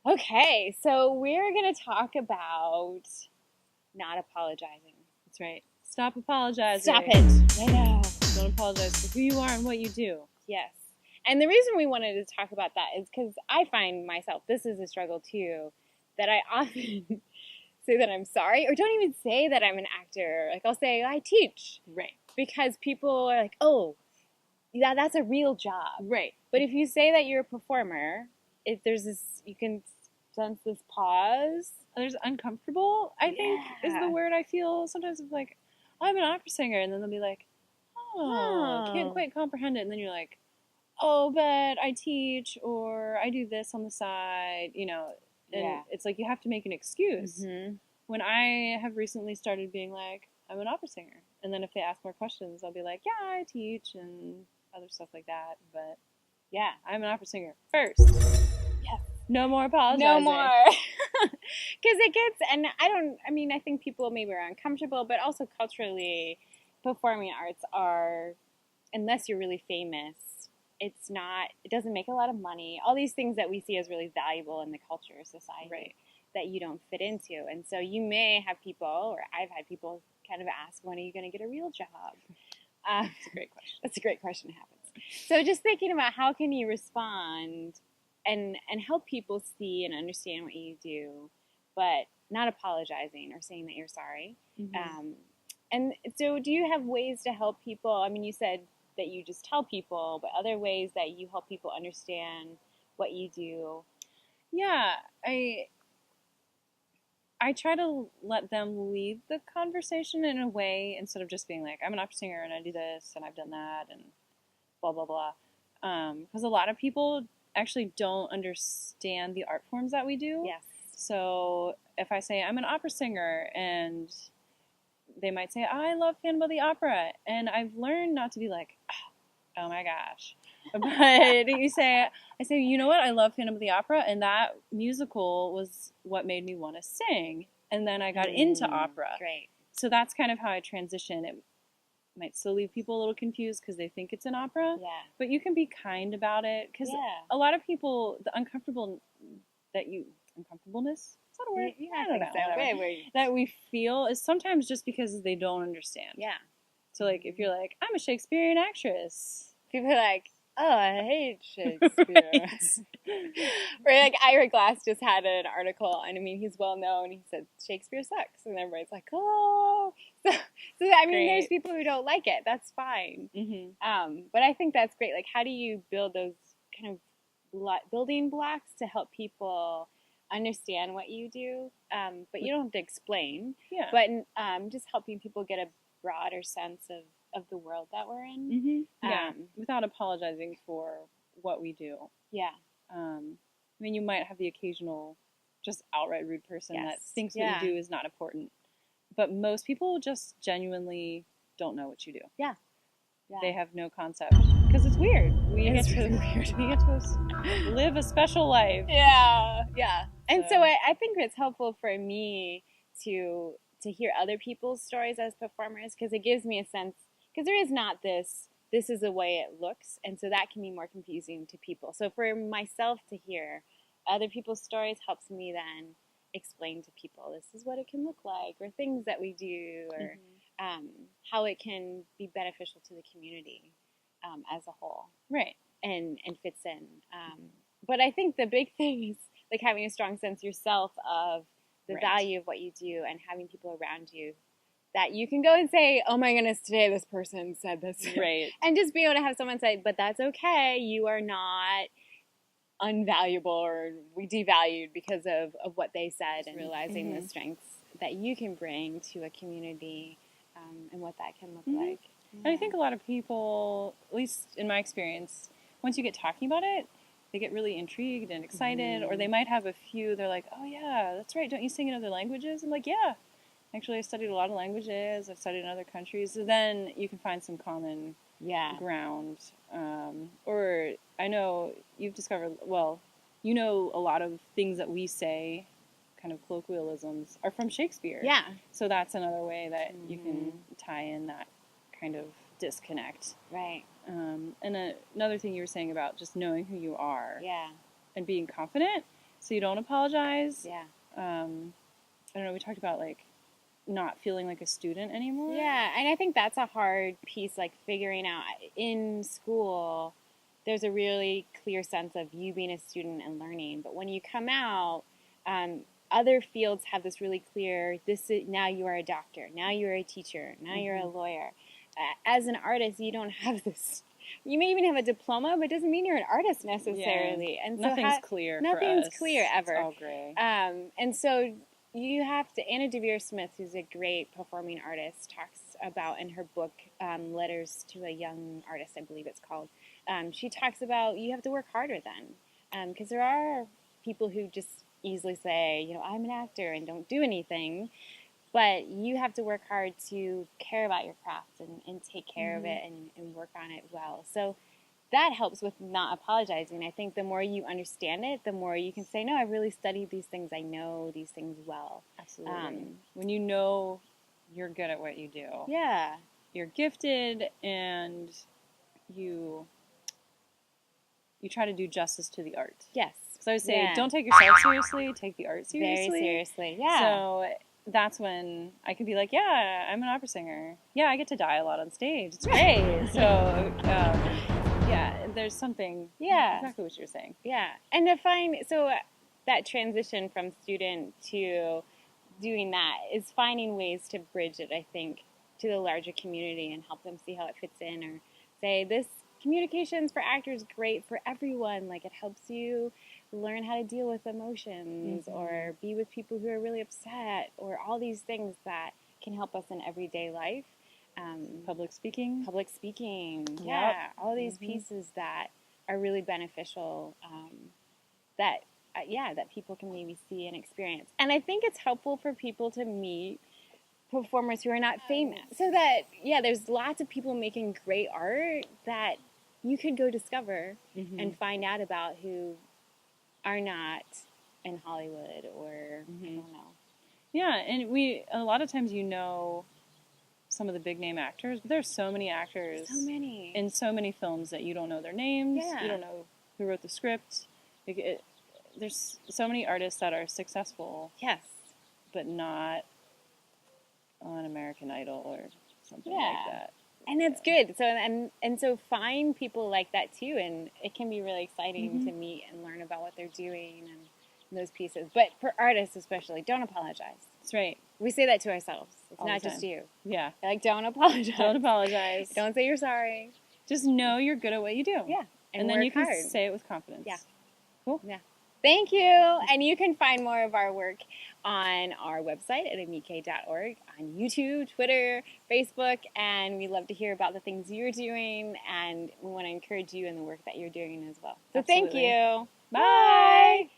Okay, so we're going to talk about not apologizing. That's right. Stop apologizing. Stop it. I know. Don't apologize for who you are and what you do. Yes. And the reason we wanted to talk about that is because I find myself, this is a struggle too, that I often say that I'm sorry or don't even say that I'm an actor. Like I'll say, I teach. Right. Because people are like, oh, yeah, that's a real job. Right. But if you say that you're a performer, if there's this, you can sense this pause. There's uncomfortable, I think, is the word I feel. Sometimes it's like, I'm an opera singer. And then they'll be like, can't quite comprehend it. And then you're like, oh, but I teach or I do this on the side, And it's like you have to make an excuse. Mm-hmm. When I have recently started being like, I'm an opera singer. And then if they ask more questions, I'll be like, yeah, I teach and other stuff like that. But yeah, I'm an opera singer first. Yes. No more apologizing. No more. Because it gets, and I think people maybe are uncomfortable, but also culturally, performing arts are, unless you're really famous, it doesn't make a lot of money. All these things that we see as really valuable in the culture or society. Right. That you don't fit into. And so you may have people, or I've had people kind of ask, when are you going to get a real job? That's a great question. That's a great question. It happens. So just thinking about how can you respond and help people see and understand what you do, but not apologizing or saying that you're sorry. Mm-hmm. And so do you have ways to help people? I mean, you said that you just tell people, but other ways that you help people understand what you do? Yeah, I try to let them lead the conversation in a way instead of just being like, I'm an opera singer and I do this and I've done that and blah, blah, blah. Because a lot of people actually don't understand the art forms that we do. Yes. So if I say I'm an opera singer and they might say, I love Phantom of the Opera. And I've learned not to be like, oh my gosh. But I say, you know what? I love Phantom of the Opera, and that musical was what made me want to sing. And then I got into opera. Great. So that's kind of how I transition. It might still leave people a little confused because they think it's an opera. Yeah. But you can be kind about it because a lot of people, the uncomfortableness, is that a word? Yeah, I think so. That we feel is sometimes just because they don't understand. Yeah. So like if you're like, I'm a Shakespearean actress. People are like, oh, I hate Shakespeare. Or like Ira Glass just had an article, and I mean, he's well known. He said Shakespeare sucks, and everybody's like, oh. So I mean, there's people who don't like it. That's fine. Mm-hmm. But I think that's great. Like, how do you build those kind of building blocks to help people understand what you do? But you don't have to explain. Yeah. But just helping people get a broader sense of the world that we're in. Mm-hmm. Yeah, without apologizing for what we do. Yeah. I mean, you might have the occasional just outright rude person that thinks what you do is not important. But most people just genuinely don't know what you do. Yeah. They have no concept. Because it's weird. We get to live a special life. Yeah. Yeah. And so I think it's helpful for me to hear other people's stories as performers, because it gives me a sense, because there is not this is the way it looks, and so that can be more confusing to people. So for myself to hear other people's stories helps me then explain to people, this is what it can look like, or things that we do, or how it can be beneficial to the community as a whole. Right. And fits in. But I think the big thing is like having a strong sense yourself of the value of what you do, and having people around you that you can go and say, oh my goodness, today this person said this. Right. And just be able to have someone say, but that's okay. You are not unvaluable or we devalued because of what they said, and realizing the strengths that you can bring to a community and what that can look like. Yeah. And I think a lot of people, at least in my experience, once you get talking about it, they get really intrigued and excited, or they might have a few, they're like, oh yeah, that's right, don't you sing in other languages? I'm like, yeah. Actually, I studied a lot of languages. I've studied in other countries. So then you can find some common ground. Or I know you've discovered, well, you know a lot of things that we say, kind of colloquialisms, are from Shakespeare. Yeah. So that's another way that you can tie in that kind of disconnect. Right. And another thing you were saying about just knowing who you are. Yeah. And being confident. so you don't apologize. Yeah. I don't know, we talked about like not feeling like a student anymore. Yeah, and I think that's a hard piece, like figuring out in school, there's a really clear sense of you being a student and learning. But when you come out, other fields have this really clear, this is, now you are a doctor, now you're a teacher, now you're a lawyer. As an artist, you don't have this. You may even have a diploma, but it doesn't mean you're an artist necessarily. Yeah. And so nothing's clear. nothing's for us. clear ever. It's all gray. And so you have to. Anna Deavere Smith, who's a great performing artist, talks about in her book "Letters to a Young Artist," I believe it's called. She talks about you have to work harder then, because there are people who just easily say, you know, I'm an actor and don't do anything. But you have to work hard to care about your craft and take care of it and work on it well. So that helps with not apologizing. I think the more you understand it, the more you can say, no, I've really studied these things. I know these things well. Absolutely. When you know you're good at what you do. Yeah. You're gifted and you try to do justice to the art. Yes. So I would say, don't take yourself seriously, take the art seriously. Very seriously, yeah. So that's when I can be like, yeah, I'm an opera singer. Yeah, I get to die a lot on stage. It's great. So, yeah, there's something, exactly what you're saying. Yeah, and to find, so that transition from student to doing that is finding ways to bridge it, I think, to the larger community and help them see how it fits in, or say, this communications for actors great for everyone. Like, it helps you learn how to deal with emotions or be with people who are really upset, or all these things that can help us in everyday life. Public speaking. Yeah, all these pieces that are really beneficial, that people can maybe see and experience. And I think it's helpful for people to meet performers who are not famous, so that, there's lots of people making great art that you could go discover and find out about, who are not in Hollywood, or I don't know. Yeah, and a lot of times some of the big name actors, but there's so many actors in so many films that you don't know their names. You don't know who wrote the script. There's so many artists that are successful, but not on American Idol or something like that. And it's good. So and so find people like that too, and it can be really exciting to meet and learn about what they're doing and those pieces. But for artists especially, don't apologize. That's right. We say that to ourselves. It's all not the just time. you. Yeah. Like, don't apologize. Don't apologize. Don't say you're sorry. Just know you're good at what you do. Yeah. And then you can hard. say it with confidence. Yeah. Cool. Yeah. Thank you. And you can find more of our work on our website at amike.org, on YouTube, Twitter, Facebook, and we love to hear about the things you're doing, and we want to encourage you in the work that you're doing as well. So Thank you. Bye.